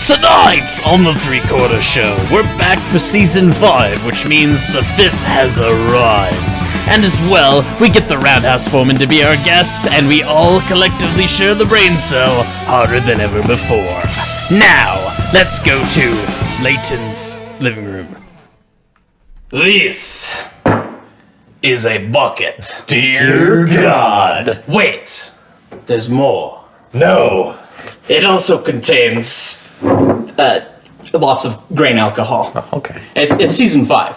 Tonight on the Three Quarter Show, we're back for Season 5, which means the 5th has arrived. And as well, we get the Roundhouse Foreman to be our guest, and we all collectively share the brain cell harder than ever before. Now, let's go to Layton's living room. This is a bucket. Dear God. Wait, there's more. No. It also contains lots of grain alcohol. Oh, okay. It's Season 5.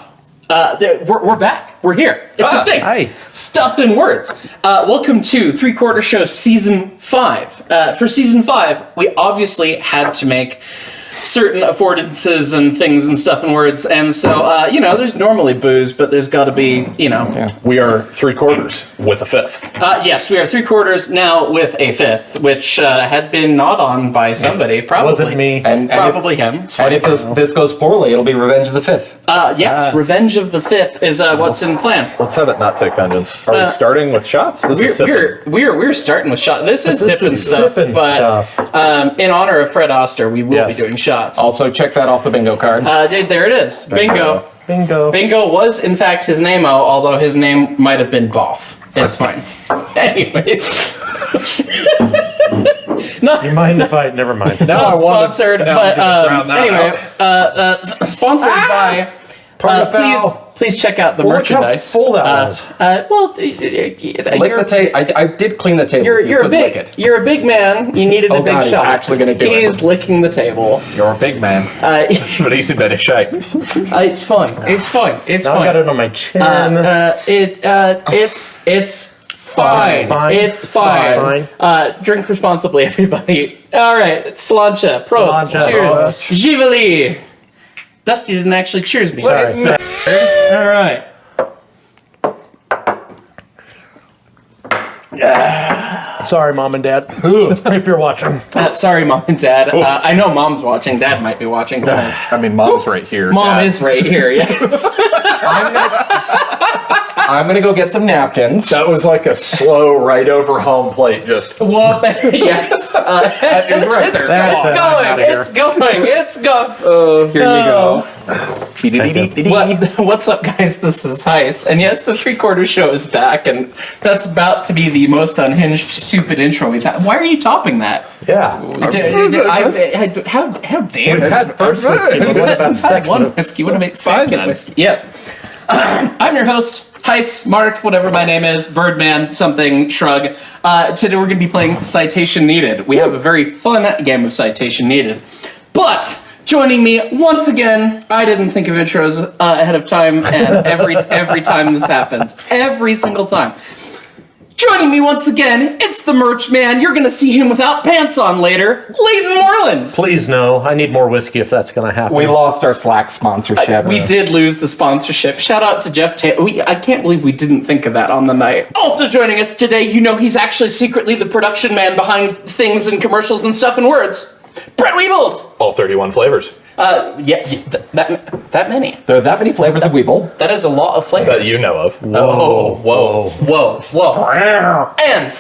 We're back. We're here. It's a thing. Hi. Stuff in words. Welcome to Three Quarter Show Season 5. For Season 5, we obviously had to make certain affordances and things and stuff in words, and so, there's normally booze, but there's gotta be, Yeah. We are 3/4 with a 5th. Yes, we are 3/4 now with a 5th, which had been gnawed on by somebody, probably. Wasn't me. And probably him. It's fine. And if this goes poorly, it'll be Revenge of the 5th. Yes, Revenge of the 5th is what's in plan. Let's have it not take vengeance. Are we starting with shots? This is sipping. We're starting with shots. This is sipping stuff, in honor of Fred Oster, we will be doing shots. Also, check that off the bingo card. There it is. Bingo. Bingo. Bingo was, in fact, his name-o, although his name might have been Boff. It's fine. Anyways. No, You mind if I... Never mind. No, I wanted- sponsored, No, but drown that anyway, sponsored by. Please check out the merchandise. Look how full that was. Lick the table. I did clean the table. You're a big man. You needed a big God, he's shot. actually gonna do it. He's licking the table. You're a big man. But he's a bit of shite. It's fun. It's fun. It's Now fun. I got it on my chin. It's fine. It's fine. Drink responsibly, everybody. All right, Sláinte. Prost. Sláinte. Cheers. Jivali. Dusty didn't actually cheers me. Sorry. All right. Sorry, Mom and Dad. If you're watching. Sorry, Mom and Dad. I know Mom's watching. Dad might be watching. Who knows? I mean, Mom's right here. Mom is right here, yes. I'm gonna go get some napkins. That was like a slow right over home plate. Just. Well, yes. That is right there. It's going. It's going. Oh, here you go. What's up, guys? This is Heis, and yes, the Three Quarter Show is back, and that's about to be the most unhinged, stupid intro we've had. Why are you topping that? Yeah. How dare We've you? had first whiskey, but what about second? One whiskey. What about second whiskey? Yes. I'm your host, Heis, Mark, whatever my name is, Birdman, something, shrug. Today we're going to be playing Citation Needed. We have a very fun game of Citation Needed. But joining me once again, I didn't think of intros ahead of time, and every time this happens, every single time. Joining me once again, it's the merch man. You're going to see him without pants on later, Leighton Moreland. Please no. I need more whiskey if that's going to happen. We lost our Slack sponsorship. We did lose the sponsorship. Shout out to Jeff Taylor. I can't believe we didn't think of that on the night. Also joining us today, he's actually secretly the production man behind things and commercials and stuff and words. Brett Weebold. All 31 flavors. That many. There are that many flavors of Weeble. That is a lot of flavors. That you know of. Whoa. And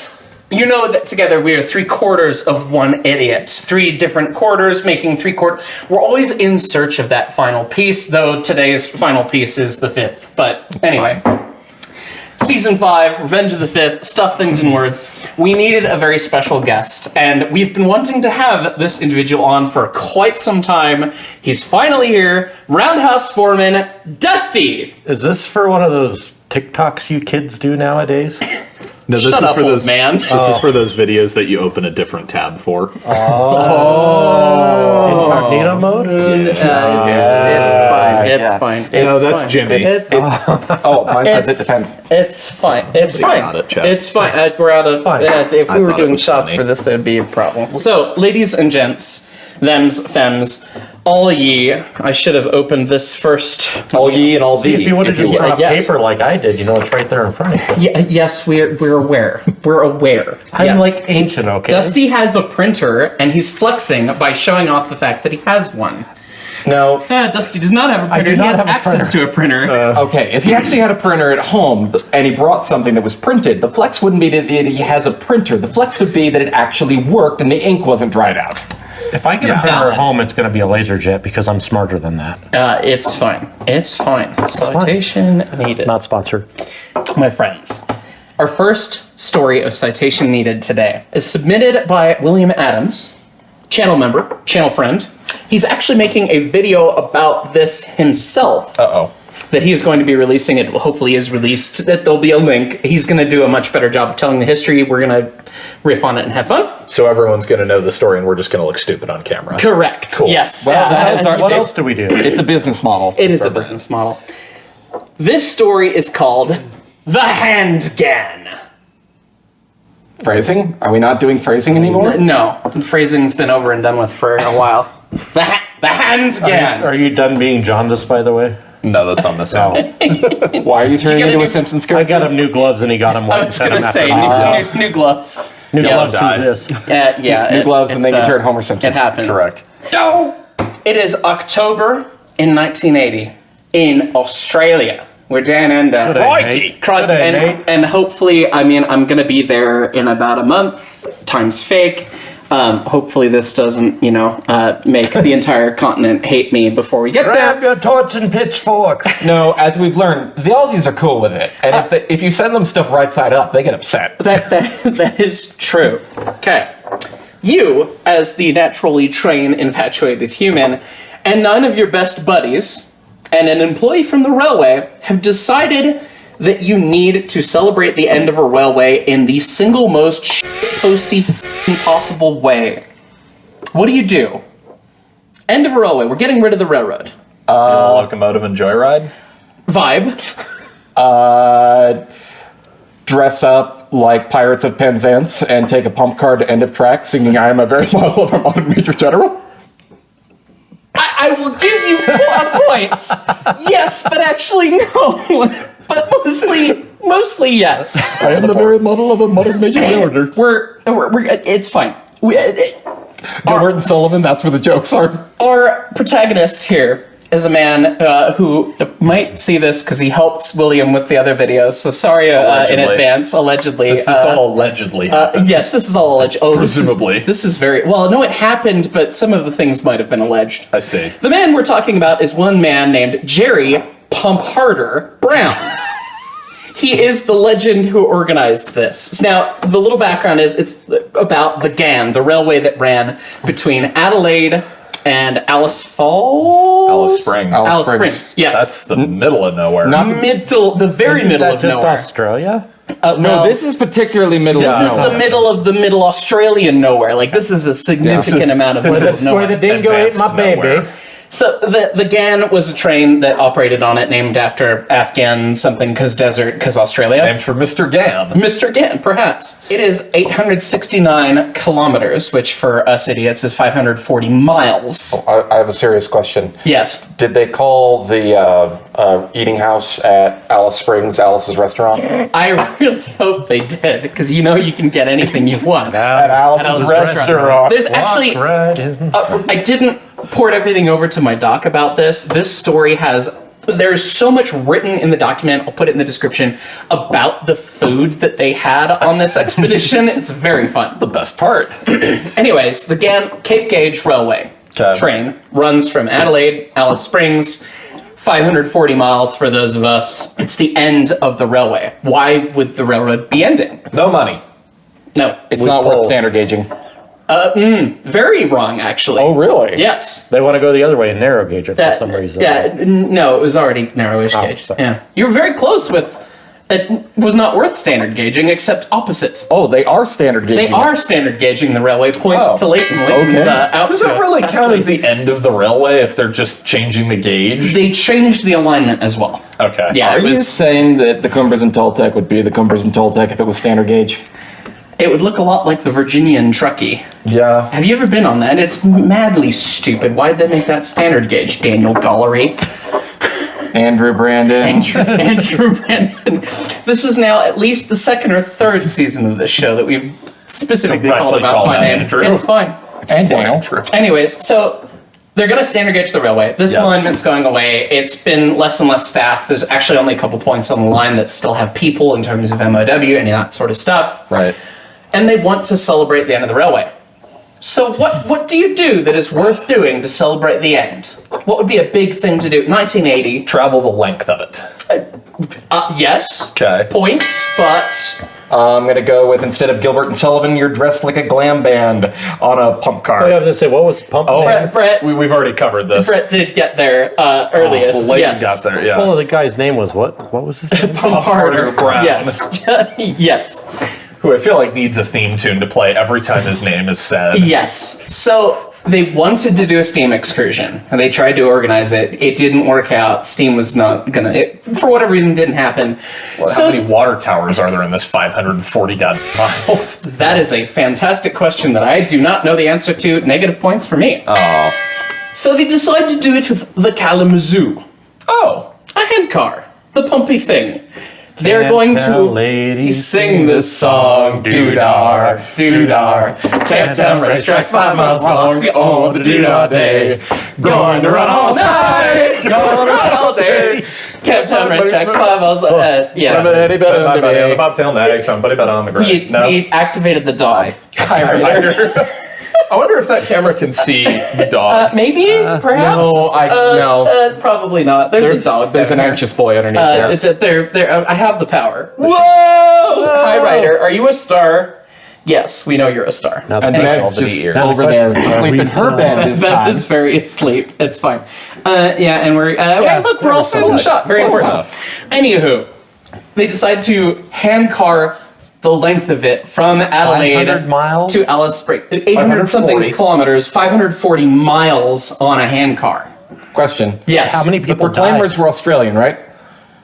you know that together we are 3/4 of one idiot. 3 different quarters making 3/4. We're always in search of that final piece, though today's final piece is the 5th. But anyway. Season 5, Revenge of the 5th, Stuff, Things, and Words. We needed a very special guest, and we've been wanting to have this individual on for quite some time. He's finally here, Roundhouse Foreman, Dusty! Is this for one of those TikToks you kids do nowadays? No, this Shut is up, for old those man. This is for those videos that you open a different tab for. Incognito mode? It's fine. No, that's Jimmy. Mine says it depends. It's fine. It's fine. got it, Chad. It's fine. We're out of. fine. If we were thought it doing was shots funny. for this, there'd be a problem. So, ladies and gents, thems, femmes, all ye. I should have opened this first. All ye and all thee. If you would have just will. put on yes. paper like I did, it's right there in front of you. Yes, we're aware. We're aware. I'm Yes. like ancient, okay? Dusty has a printer, and he's flexing by showing off the fact that he has one. No. Dusty does not have a printer. do He not has have a access to a printer. Okay, if he actually had a printer at home and he brought something that was printed, the flex wouldn't be that he has a printer. The flex would be that it actually worked and the ink wasn't dried out. If I get a printer at home, it's going to be a laser jet because I'm smarter than that. It's fine. It's fine. Citation needed. Not sponsored. My friends, our first story of citation needed today is submitted by William Adams, channel member, channel friend. He's actually making a video about this himself. That he's going to be releasing. It hopefully is released. That there'll be a link. He's going to do a much better job of telling the history. We're going to riff on it and have fun. So everyone's going to know the story, and we're just going to look stupid on camera. Correct. Cool. Yes. Well, that is What else do we do? It's a business model. It is a business model. This story is called The Hand Ghan. Phrasing? Are we not doing phrasing anymore? No, phrasing's been over and done with for a while. The Hand Ghan. Are you done being jaundiced, by the way? No, that's on the sound. Why are you turning gotta into a do- Simpsons I character? got him new gloves and he got him I one. was going to say, new gloves. New Yeah, gloves. died. Who's this? Yeah. New gloves, and then you turn Homer Simpson. It happens. Correct. No! It is October in 1980 in Australia. We're down under. Crikey. Crikey. Good day, mate. And hopefully, I mean, I'm going to be there in about a month. Time's fake. Hopefully this doesn't, make the entire continent hate me before we get there. your torch and pitchfork. No, as we've learned, the Aussies are cool with it. And if you send them stuff right side up, they get upset. That is true. Okay. You, as the naturally trained, infatuated human, and 9 of your best buddies, and an employee from the railway, have decided that you need to celebrate the end of a railway in the single most posty possible way. What do? End of a railway. We're getting rid of the railroad. Steal a locomotive and joyride? Vibe. Dress up like Pirates of Penzance and take a pump card to end of track singing I am a very model of a modern Major General. I will give you points. Yes, but actually no. But mostly yes. I am the very model of a modern Major General. We're it's fine. Gilbert and Sullivan, that's where the jokes are. Our protagonist here is a man who might see this because he helped William with the other videos. So sorry in Allegedly. advance. Allegedly, This is all allegedly happened. yes, this is all alleged. Oh, Presumably. this is very well. No, it happened, but some of the things might have been alleged. I see. The man we're talking about is one man named Jerry Pump Harder Brown. He is the legend who organized this. Now, the little background is it's about the Ghan, the railway that ran between Adelaide and Alice Falls? Alice Springs. Alice Springs, yes. That's the middle of nowhere. the very Isn't middle that of just nowhere. Australia? No, this is particularly middle This of is nowhere. the middle of the middle Australian nowhere. Like, this is a significant amount of middle of nowhere. Where the dingo ate my Advanced baby. nowhere. So the Ghan was a train that operated on it, named after Afghan something, because Australia. Named for Mr. Ghan. Mr. Ghan, perhaps. It is 869 kilometers, which for us idiots is 540 miles. I have a serious question. Yes. Did they call the eating house at Alice Springs Alice's restaurant? I really hope they did, because you can get anything you want. At Alice's Alice's restaurant. There's actually... Right in. I didn't port everything over to my doc about this. This story there's so much written in the document, I'll put it in the description, about the food that they had on this expedition. It's very fun. The best part. Anyways, the Ghan Cape Gauge Railway train runs from Adelaide, Alice Springs, 540 miles for those of us. It's the end of the railway. Why would the railroad be ending? No money. No. It's not worth standard gauging. Very wrong, actually. Oh, really? Yes. They want to go the other way and narrow gauge it for some reason. No, it was already narrowish gauge. sorry. Yeah. You were very close with it was not worth standard gauging, except opposite. Oh, they are standard gauging. They are standard gauging the railway, points Oh. to Leighton. Leighton's, Okay. out Does to it really past count as Leighton. the end of the railway if they're just changing the gauge? They changed the alignment as well. Okay. Yeah, Are it you was. saying that the Cumbers and Toltec would be the Cumbers and Toltec if it was standard gauge? It would look a lot like the Virginian Truckee. Yeah. Have you ever been on that? It's madly stupid. Why'd they make that standard gauge, Daniel Gollery? Andrew Brandon. Andrew Brandon. This is now at least the second or third season of this show that we've specifically Correctly called about called my out name. Andrew. It's fine. And Daniel. Anyways, so they're going to standard gauge the railway. This Yes. alignment's going away. It's been less and less staffed. There's actually only a couple points on the line that still have people in terms of MOW, any of that sort of stuff. Right. And they want to celebrate the end of the railway. So what do you do that is worth doing to celebrate the end? What would be a big thing to do? 1980. Travel the length of it. Yes. Okay. Points, but I'm going to go with, instead of Gilbert and Sullivan, you're dressed like a glam band on a pump car. I was going to say, what was the pump name? Brett We've already covered this. Brett did get there earliest. Leighton yes. got there, yeah. Well, the guy's name was what? What was his name? Harder Brown. Yes. Yes. Who I feel like needs a theme tune to play every time his name is said. Yes. So they wanted to do a Steam excursion, and they tried to organize it. It didn't work out. Steam was not gonna. For whatever reason, didn't happen. Well, how many water towers are there in this 540 miles? That is a fantastic question that I do not know the answer to. Negative points for me. Oh. So they decided to do it with the Kalamazoo, Oh. a hand car, the pumpy thing. They're going to sing this song, doo-dar, doo-dar. Camptown racetrack 5 miles long, on the doo-dar day. Going to run all night, going to run all day. Camptown racetrack 5 miles long, yes. The bobtail nag, somebody bet on the ground. No. We activated the dog. I wonder if that camera can see the dog. Maybe, perhaps? No, no. Probably not. There's a dog. There's an there. anxious boy underneath there. Is it there? I have the power. Whoa! Hi, Ryder. Are you a star? Yes, we know you're a star. Now, And Meg's just over there asleep in her bed this Bev time. is very asleep. It's fine. Yeah, and we're look, we're all still in shot. Very Close important. Anywho, they decide to hand car the length of it from Adelaide 500 miles? to Alice Springs. 800 something 540. kilometers, 540 miles on a hand car. Question. Yes. How many The people Proclaimers died? were Australian, right?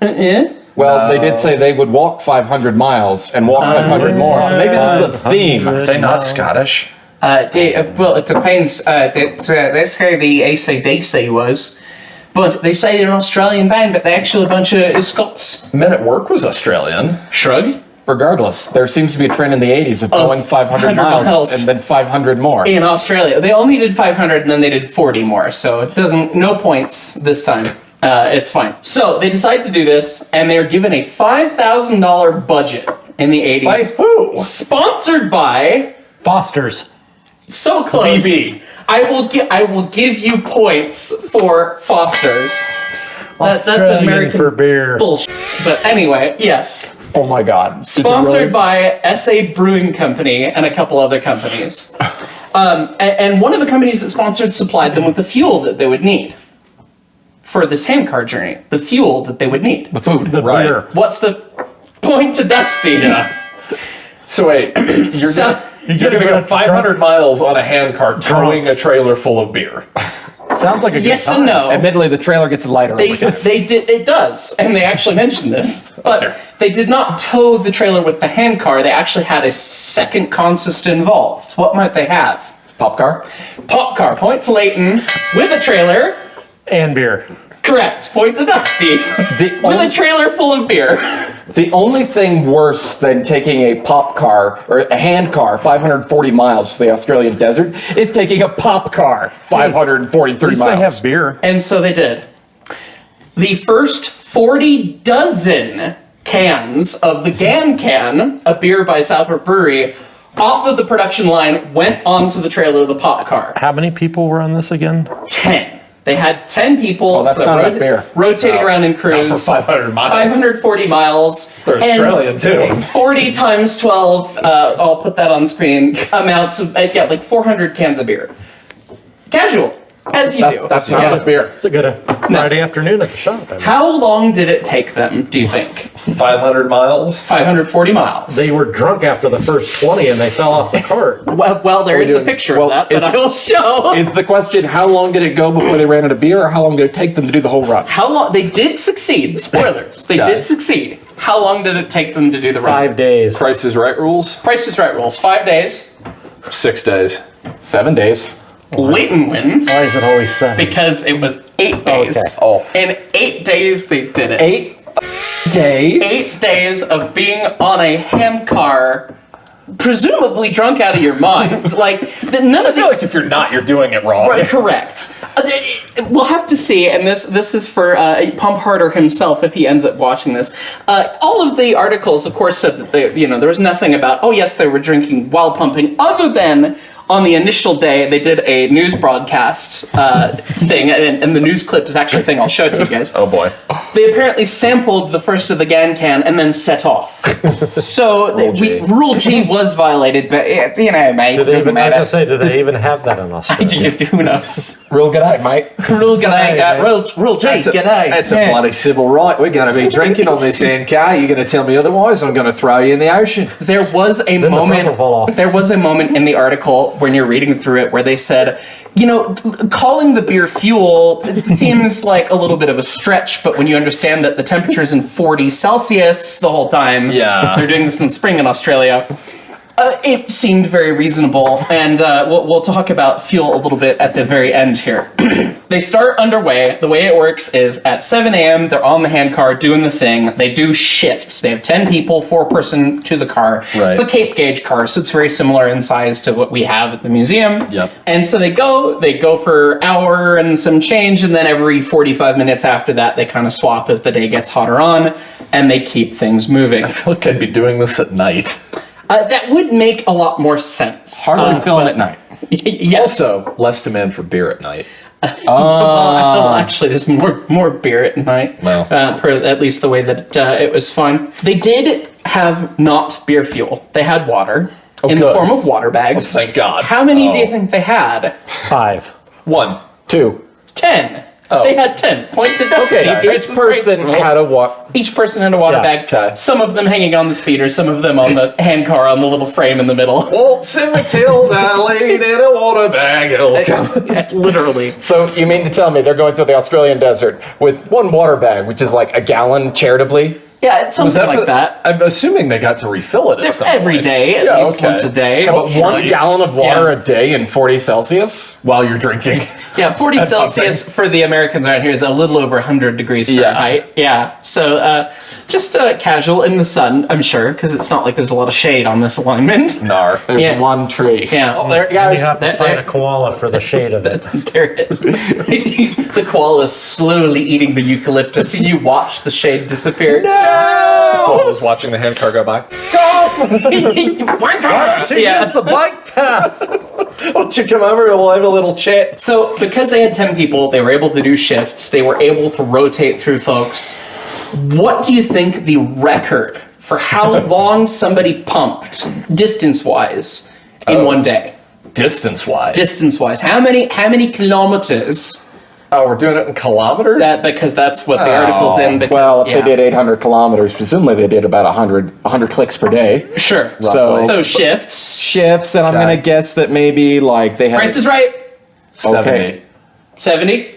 Eh? Well, they did say they would walk 500 miles and walk 500 more, so maybe this is a theme. Are they not Scottish? Well, it depends. That's how the AC/DC was. But they say they're an Australian band, but they're actually a bunch of Scots. Men at Work was Australian. Shrug. Regardless, there seems to be a trend in the 80s of going 500 miles and then 500 more. In Australia. They only did 500 and then they did 40 more. So it doesn't, no points this time. It's fine. So they decide to do this, and they're given a $5,000 budget in the 80s. By who? Sponsored by... Foster's. So close. VB. I will give you points for Foster's. That's Australian American for beer. bullshit. But anyway, yes. Oh my god. Sponsored by SA Brewing Company and a couple other companies. And one of the companies that sponsored supplied them with the fuel that they would need for this handcar journey. The fuel that they would need. The food. The Right. beer. What's the point to Dusty? Yeah. So wait, you're gonna go 500 miles on a handcart towing a trailer full of beer. Sounds like a good Yes time. and no. Admittedly, the trailer gets lighter. They did, it does, and they actually mentioned this, but Okay. they did not tow the trailer with the handcar. They actually had a second consist involved. What might they have? Pop car? Pop car. Point to Leighton with a trailer. And beer. Correct. Point to Dusty with a trailer full of beer. The only thing worse than taking a pop car or a hand car 540 miles to the Australian desert is taking a pop car 543 At least miles. they have beer. And so they did. The first 40 dozen cans of the Ghan can, a beer by Southwark Brewery, off of the production line went onto the trailer of the pop car. How many people were on this again? 10. They had 10 people that's that not enough beer. rotating No, around in not crews. for 500 miles. 540 miles. They're and Australian, too. 40 times 12, I'll put that on screen, amounts of, like 400 cans of beer. Casual, as you do. That's not enough beer. It's a good Friday afternoon at the shop. I mean. How long did it take them, do you think? 500 miles? 540 miles. They were drunk after the first 20 and they fell off the cart. Well, there is a picture of that I will show. Is the question, how long did it go before they ran out of beer, or how long did it take them to do the whole run? How long? They did succeed. Spoilers. They did succeed. How long did it take them to do the run? 5 days. Price is Right rules? Price is Right rules. 5 days. 6 days. 7 days. Leighton wins Why is it always 7? because it was 8 days. Okay. Oh. In 8 days, they did it. 8 days? 8 days of being on a handcar, presumably drunk out of your mind. Like, none of I feel like if you're not, you're doing it wrong. Right, correct. We'll have to see, and this is for Pump Harder himself if he ends up watching this. All of the articles, of course, said that there was nothing about, oh yes, they were drinking while pumping, other than on the initial day, they did a news broadcast thing, and the news clip is actually a thing I'll show it to you guys. Oh boy. They apparently sampled the first of the Ghan can and then set off. So Rule G was violated, but you know, mate, it doesn't matter. I was gonna say, do they even have that in Australia? Who knows? Real g'day, mate. Rule g'day, Rule G, g'day. That's a bloody civil right. We're going to be drinking on this hand car. You're going to tell me otherwise? I'm going to throw you in the ocean. There was a moment in the article when you're reading through it where they said, you know, calling the beer fuel, it seems like a little bit of a stretch, but when you understand that the temperature's in 40 Celsius the whole time, they're doing this in the spring in Australia, it seemed very reasonable, and we'll talk about fuel a little bit at the very end here. They start underway. The way it works is at 7 a.m., they're on the handcar doing the thing. They do shifts. They have 10 people, 4-person to the car. Right. It's a Cape gauge car, so it's very similar in size to what we have at the museum. Yep. And so they go for an hour and some change, and then every 45 minutes after that, they kind of swap as the day gets hotter on, and they keep things moving. I feel like I'd be doing this at night. That would make a lot more sense. Hardly filling at night. Yes. Also, less demand for beer at night. Well, actually, there's more beer at night. Well. At least the way that it was fun. They did have not beer fuel. They had water in the good. form of water bags. Thank God. How many do you think they had? 5. 1. 2. 10. Oh. They had 10. Point to Dusty. Okay, each person had a what? Each person had a water bag. okay. Some of them hanging on the speeder, some of them on the handcar on the little frame in the middle. Waltzing Matilda laid in a water bag. It'll come. Literally. So you mean to tell me they're going through the Australian desert with one water bag, which is like a gallon charitably? Yeah, it's something like that. I'm assuming they got to refill it at some Every point. day, at least once a day. Yeah, but 1 gallon of water a day in 40 Celsius? While you're drinking. Yeah, 40 Celsius for the Americans around here is a little over 100 degrees Fahrenheit. Yeah, so just casual in the sun, I'm sure, because it's not like there's a lot of shade on this alignment. Nar. There's one tree. Yeah. Oh, there it You goes. have to find a koala for the shade of it. There it is. The koala is slowly eating the eucalyptus, and you watch the shade disappear. I was watching the handcar go by. Yeah. It's the bike path. Why don't you come over and we'll have a little chat? So, because they had 10 people, they were able to do shifts, they were able to rotate through folks. What do you think the record for how long somebody pumped, distance-wise, in one day? Distance-wise? Distance-wise. How many kilometers? Oh, we're doing it in kilometers? Because that's what the article's in. Because, Well, if they did 800 kilometers, presumably they did about 100 clicks per day. Sure. So- So shifts. Shifts, and I'm Okay. going to guess that maybe like they had... Price is right. 70. 70.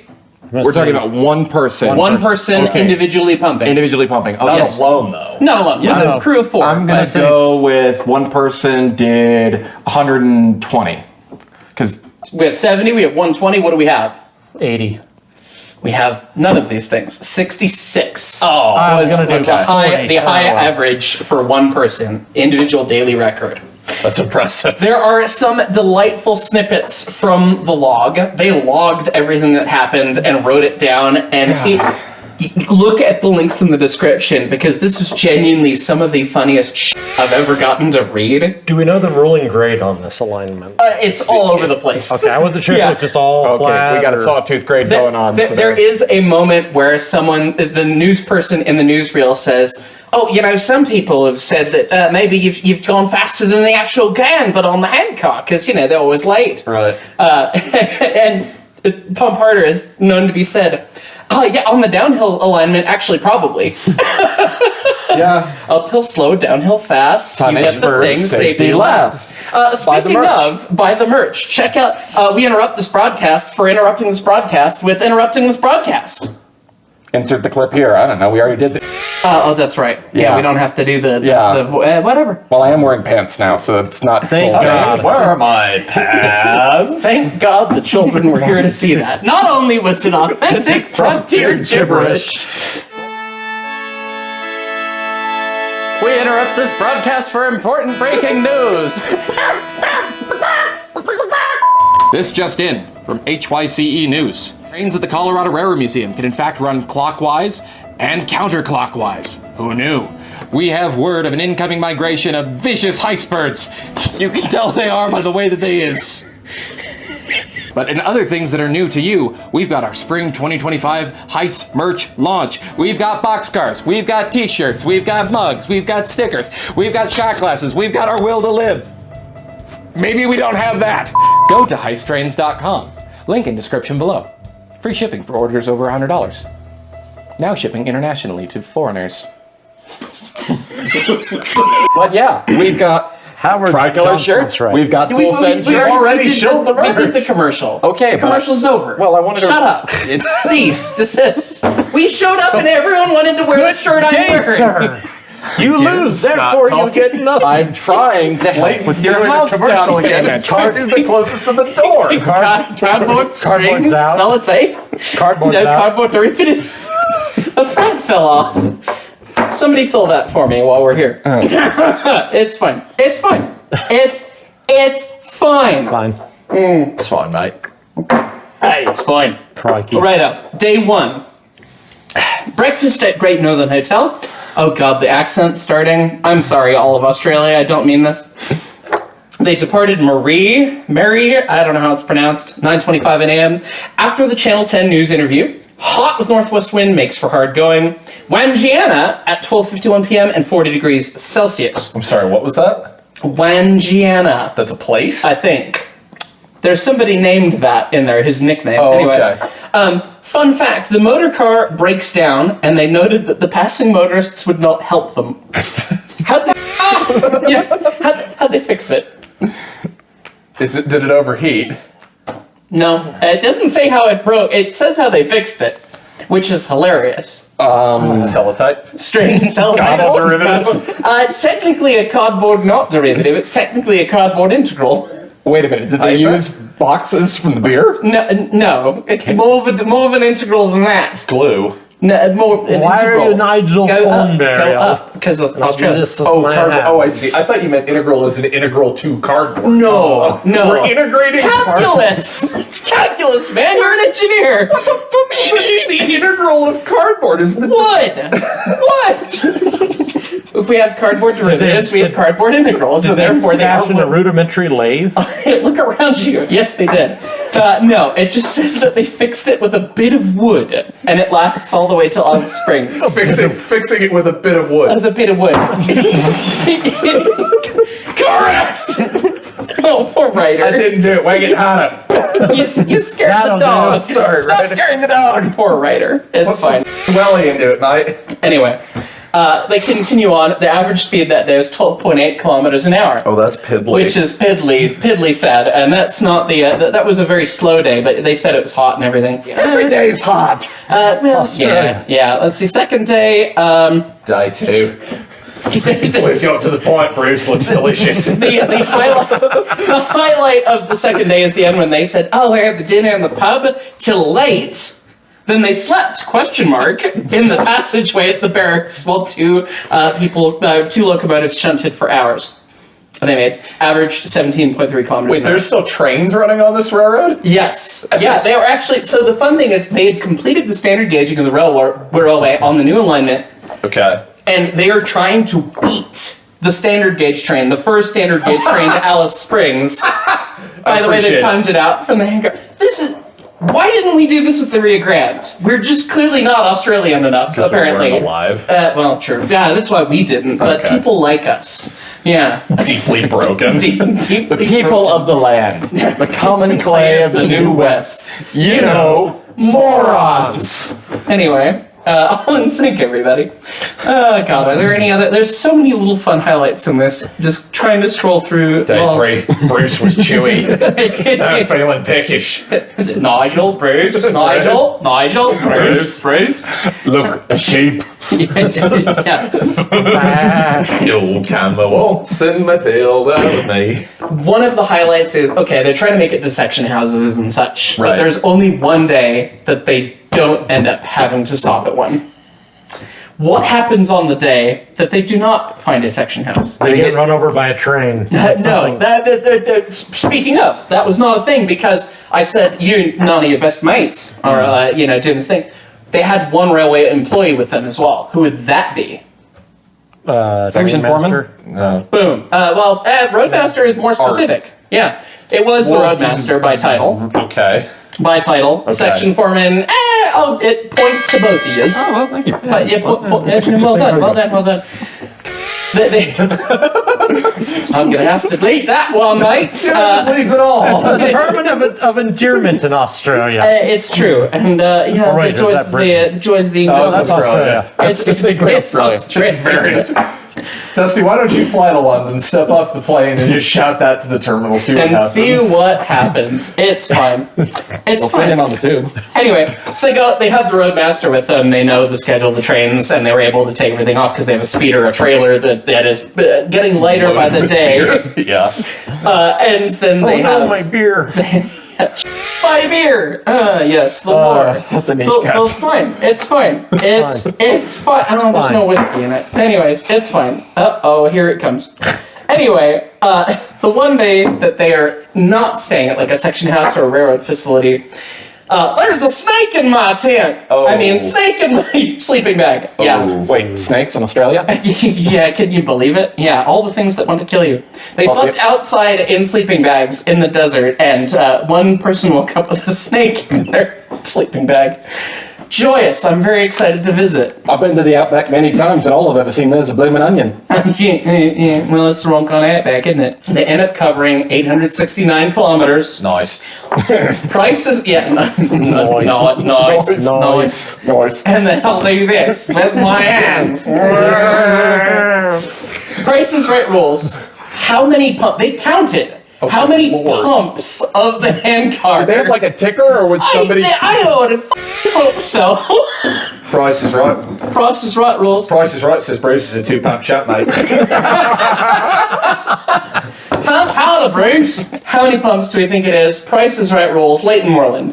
We're talking about one person. One person Okay. individually pumping. Individually pumping. Okay. Not alone, though. Not alone. With a crew of 4. I'm going to go with one person did 120. Because We have 70, we have 120. What do we have? 80. We have none of these things. 66. Oh, I was gonna do the high 40. average for one person, individual daily record. that's impressive. There are some delightful snippets from the log. They logged everything that happened and wrote it down, and look at the links in the description, because this is genuinely some of the funniest shit I've ever gotten to read. Do we know the ruling grade on this alignment? It's all over the place. Okay, I wasn't sure Yeah. if it's just all flat. we got a or- sawtooth grade going on. so There is a moment where the news person in the newsreel says, "Oh, you know, some people have said that maybe you've gone faster than the actual Ghan, but on the handcar, because you know they're always late." Right. And Pump Harder is known to be said, "Oh yeah, on the downhill alignment, actually probably Yeah. uphill slow, downhill fast. You Tonnage get the first, thing, safety last. Speaking of, buy the merch. Check out. We interrupt this broadcast for interrupting this broadcast with interrupting this broadcast. Insert the clip here. I don't know. We already did the... Oh, that's right. Yeah, Yeah. we don't have to do the Yeah. whatever. Well, I am wearing pants now, so it's not Thank full God. day. Where are my pads? Thank God the children were here to see that. Not only was it authentic frontier gibberish. We interrupt this broadcast for important breaking news. This just in from HYCE News. Trains at the Colorado Railroad Museum can in fact run clockwise and counterclockwise. Who knew? We have word of an incoming migration of vicious heist birds. You can tell they are by the way that they is. But in other things that are new to you, we've got our Spring 2025 Heist merch launch. We've got boxcars, we've got t-shirts, we've got mugs, we've got stickers, we've got shot glasses, we've got our will to live. Maybe we don't have that. Go to heisttrains.com. Link in description below. Free shipping for orders over $100. Now shipping internationally to foreigners. But yeah, we've got tricolor shirts. Right. We've got full send shirts. already showed the We did the merch. commercial. Okay, the but- commercial's over. Well, I wanted to. Shut up. It's Cease, desist. We showed up and everyone wanted to wear the shirt I'm wearing. Sir. You lose, Scott therefore you talking. get nothing. I'm trying to help with your house down payment. Because he's the closest to the door. Cardboard strings, out. sellotape. Cardboard's No out. cardboard derivatives. The front fell off. Somebody fill that for me while we're here. It's fine. It's fine. It's fine. Fine. It's fine, mate. Hey, it's fine. Crikey. Right up. Day 1. Breakfast at Great Northern Hotel. Oh god, the accent's starting. I'm sorry, all of Australia, I don't mean this. They departed Mary, I don't know how it's pronounced, 9:25 a.m. After the Channel 10 news interview. Hot with northwest wind makes for hard going. Wangiana at 12:51 p.m. and 40 degrees Celsius. I'm sorry, what was that? Wangiana, That's a place? I think. There's somebody named that in there, his nickname. Oh, anyway, okay. fun fact, the motor car breaks down and they noted that the passing motorists would not help them. How'd they fix it? Did it overheat? No, it doesn't say how it broke. It says how they fixed it, which is hilarious. Celotype? String cell Cardboard derivatives? It's technically a cardboard not derivative. It's technically a cardboard integral. Wait a minute, did they use boxes from the beer? No, it's more of an integral than that. Glue. No, more an Why integral. are you Nigel Go Thornberry? up, because of Australia. This of Oh, my cardboard. house. Oh, I see. I thought you meant integral as an integral to cardboard. No. We're integrating Calculus! Calculus, man, you're an engineer! The integral of cardboard is the Wood! What? If we have cardboard derivatives, we have cardboard integrals, so therefore they are Fashion a wood. rudimentary lathe. Look around you. Yes, they did. No, it just says that they fixed it with a bit of wood, and it lasts all the way till on springs. fixing it with a bit of wood. With a bit of wood. Correct! Oh, poor writer. I didn't do it. Wag it harder. You scared That'll the dog. do. Sorry, Stop Ryder. scaring the dog. Poor writer. It's fine. Welly into it, mate. Anyway, they continue on. The average speed that day was 12.8 kilometers an hour. Oh, that's piddly. Which is piddly sad, and that's not the. That was a very slow day, but they said it was hot and everything. Every day's hot. Well, yeah. Let's see. Second day. Day 2. Let's go to the point. Bruce looks delicious. The highlight of the second day is the end when they said, "Oh, we had the dinner in the pub till late." Then they slept, in the passageway at the barracks while two locomotives shunted for hours. And they made average 17.3 kilometers Wait, an hour. there's still trains running on this railroad? Yes. Yeah, they were actually, so the fun thing is they had completed the standard gauging of the railway on the new alignment, Okay. and they are trying to beat the standard gauge train, the first standard gauge train to Alice Springs. By the way, they appreciate it. timed it out from the hangar. Why didn't we do this with the Rio Grande? We're just clearly not Australian enough, apparently. We weren't alive. Well, true. Yeah, that's why we didn't, but Okay. people like us. Yeah. Deeply broken. The People of the land, the common clay of the New West. You know, morons. Anyway, all in sync, everybody. Oh god, are there any other? There's so many little fun highlights in this. Just trying to scroll through. Day 3. Bruce was chewy. I'm feeling pickish. Is it Nigel, Bruce, Nigel, Bruce. Look, a sheep. Yes. You can waltz in Matilda with me. One of the highlights is okay. They're trying to make it to section houses and such, but Right. there's only one day that they don't end up having to stop at one. What happens on the day that they do not find a section house? They get run over by a train. No, speaking of, that was not a thing because I said, none of your best mates are, doing this thing. They had one railway employee with them as well. Who would that be? Section foreman? Master. No. Boom. Roadmaster is more specific. Yeah. It was the Roadmaster by title. Okay. By title. Section foreman. It points to both of you. Oh, well, thank you. But yeah, well done. I'm gonna have to delete that one, mate. Leave it all. The term of endearment in Australia. It's true, and wait, the joys is that of the joys of the Oh, English. that's Australia. It's distinctly Australia. Australia. Dusty, why don't you fly to London, step off the plane, and just shout that to the terminal, see what And happens. see what happens. It's fine. It's We'll fit fine. in on the tube. Anyway, so they have the Roadmaster with them. They know the schedule of the trains, and they were able to take everything off because they have a speeder, a trailer that is getting lighter by the day. Yeah. And then they have my beer. my beer. Yes, the more. That's a niche Well, cut. it's fine. It's fine. It's fine. Oh, there's no whiskey in it. Anyways, it's fine. Uh-oh, here it comes. Anyway, the one day that they are not staying at like a section house or a railroad facility, there's a snake in my tent. Oh. I mean, snake in my sleeping bag. Yeah. Wait, snakes in Australia? Yeah, can you believe it? Yeah, all the things that want to kill you. They slept outside in sleeping bags in the desert, and one person woke up with a snake in their sleeping bag. Joyous, I'm very excited to visit. I've been to the Outback many times, and all I've ever seen there is a blooming onion. Yeah, well, it's the wrong kind of outback, isn't it? They end up covering 869 kilometers. Nice. Prices, yeah, nice. And then I'll do this with my hands. Price is Right rules. How many pumps? They counted. How many pumps of the handcar? Did they have like a ticker, or was somebody... I would hope so. Price is right. Price is Right rules. Price is right, says Bruce is a 2-pound chap, mate. Powder, Bruce. How many pumps do we think it is? Price is Right rules. Leighton Moreland.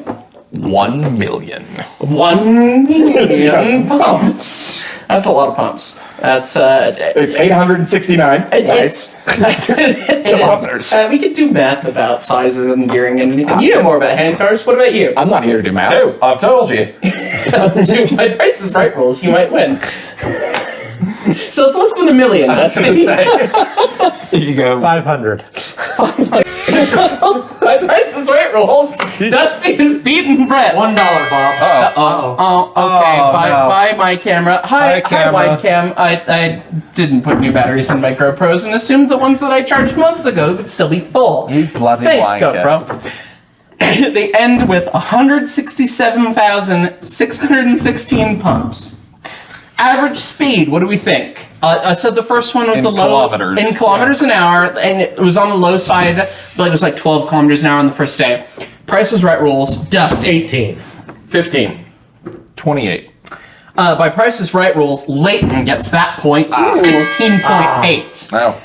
1 million. 1 million pumps. That's a lot of pumps. That's It's 869. Nice. Kilometers. We could do math about sizes and gearing and anything. You know more about handcars. What about you? I'm not here to do math. 2, I've told you. So, do my Price is Right rules. You might win. So it's less than $1 million. That's I was gonna say. You go. 500. My Price is Right rules. Dusty's beaten Brett. $1, Bob. Oh, okay. Oh, Bye, my camera. Hi, camera. wide-cam. I didn't put new batteries in my GoPros and assumed the ones that I charged months ago would still be full. You bloody Thanks, blanket. GoPro. They end with 167,616 pumps. Average speed, what do we think? I said the first one was In the low kilometers. in kilometers an hour, and it was on the low side. I believe it was like 12 kilometers an hour on the first day. Price is Right rules. Dust 18. 15. 28. By Price is Right rules, Leighton gets that point. 16.8. Wow.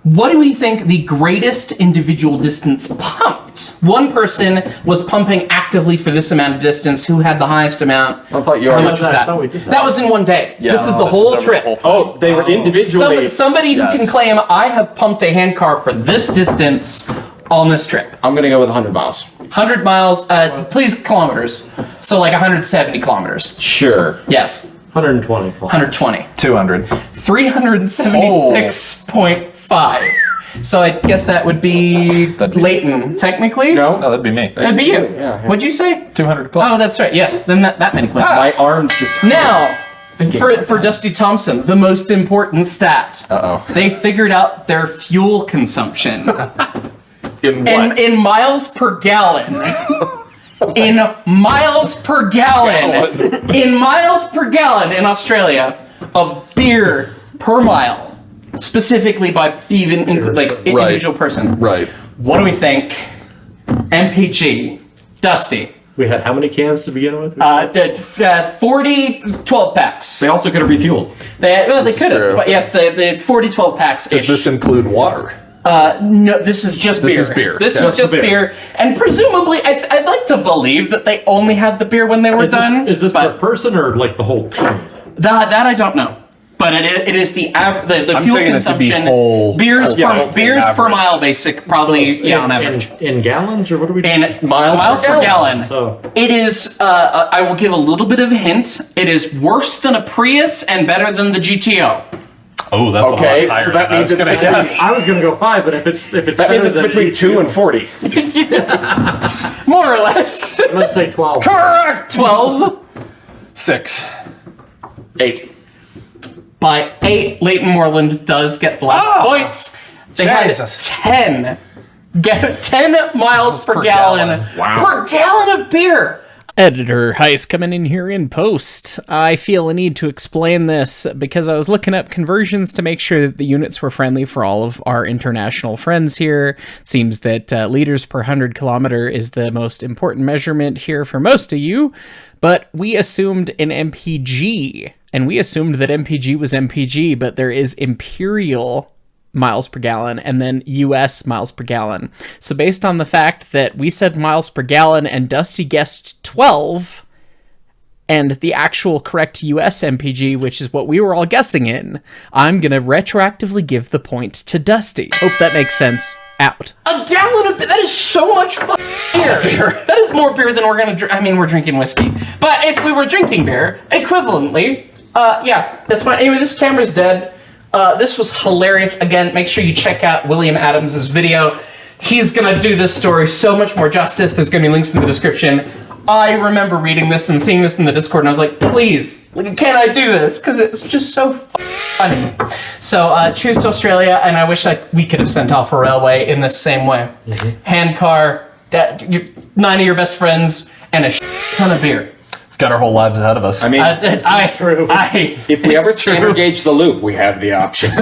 What do we think the greatest individual distance pumped? One person was pumping actively for this amount of distance. Who had the highest amount? I thought you How already... much was I that? thought we did that. That was in one day. This is the whole trip. Oh, they were individually... Somebody who Yes. can claim, I have pumped a handcar for this distance on this trip. I'm gonna go with 100 miles. 100 miles, please kilometers. So like 170 kilometers. Sure. Yes, 120. 120. 200. 376.5. So I guess that would be That'd be- Leighton, technically? No. No, that'd be me. That'd be you. Yeah. What'd you say? 200 plus. Oh, that's right. Yes, then that many clicks. My arms just... Now, for Dusty Thompson, the most important stat. Uh-oh. They figured out their fuel consumption In what? in miles per gallon. In miles per gallon. In miles per gallon in Australia of beer per mile. Specifically by even individual person. Right. What do we think? MPG. Dusty. We had how many cans to begin with? 40 12 packs. They also could have refueled. They This is could have, true. but yes, the 40 12 packs. Does this include water? No, this is just beer. This is beer. This Yeah. is just beer. And presumably, I'd like to believe that they only had the beer when they were done. Is this per but person or like the whole team? that I don't know. But it is the fuel taking this to be consumption. whole- beers yeah, per whole beers per average. mile, basic, probably on average. In gallons or what are we In miles per gallon. So It is, I will give a little bit of a hint. It is worse than a Prius and better than the GTO. Oh, that's Okay, a lot higher so that than I means was gonna it's guess. I was gonna go 5, but if it's That means better it's than between 2 and 40. More or less. I'm gonna say 12. Correct. 12. 6. 8. By 8, Leighton Moreland does get the last points. They Jesus. had 10 miles per gallon. Wow. Per gallon of beer. Editor Heist coming in here in post. I feel a need to explain this because I was looking up conversions to make sure that the units were friendly for all of our international friends here. Seems that liters per 100 kilometer is the most important measurement here for most of you, but we assumed an MPG, and we assumed that MPG was MPG, but there is imperial miles per gallon and then US miles per gallon. So based on the fact that we said miles per gallon and Dusty guessed 12, and the actual correct US MPG, which is what we were all guessing in, I'm gonna retroactively give the point to Dusty. Hope that makes sense. Out. A gallon of beer? That is so much beer. That is more beer than we're gonna drink. I mean, we're drinking whiskey. But if we were drinking beer, equivalently, yeah, that's fine. Anyway, this camera's dead. This was hilarious. Again, make sure you check out William Adams' video. He's gonna do this story so much more justice. There's gonna be links in the description. I remember reading this and seeing this in the Discord, and I was like, please, can I do this? Because it's just so funny. So, cheers to Australia, and I wish we could have sent off a railway in this same way. Handcar, 9 of your best friends, and a ton of beer. Got our whole lives ahead of us. I mean, if we ever standard gauge the loop, we have the option.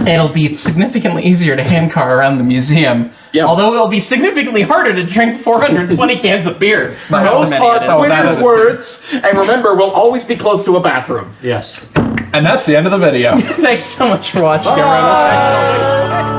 It'll be significantly easier to handcar around the museum. Yeah. Although it'll be significantly harder to drink 420 cans of beer. Those are Twitter's words. And remember, we'll always be close to a bathroom. Yes. And that's the end of the video. Thanks so much for watching, everyone.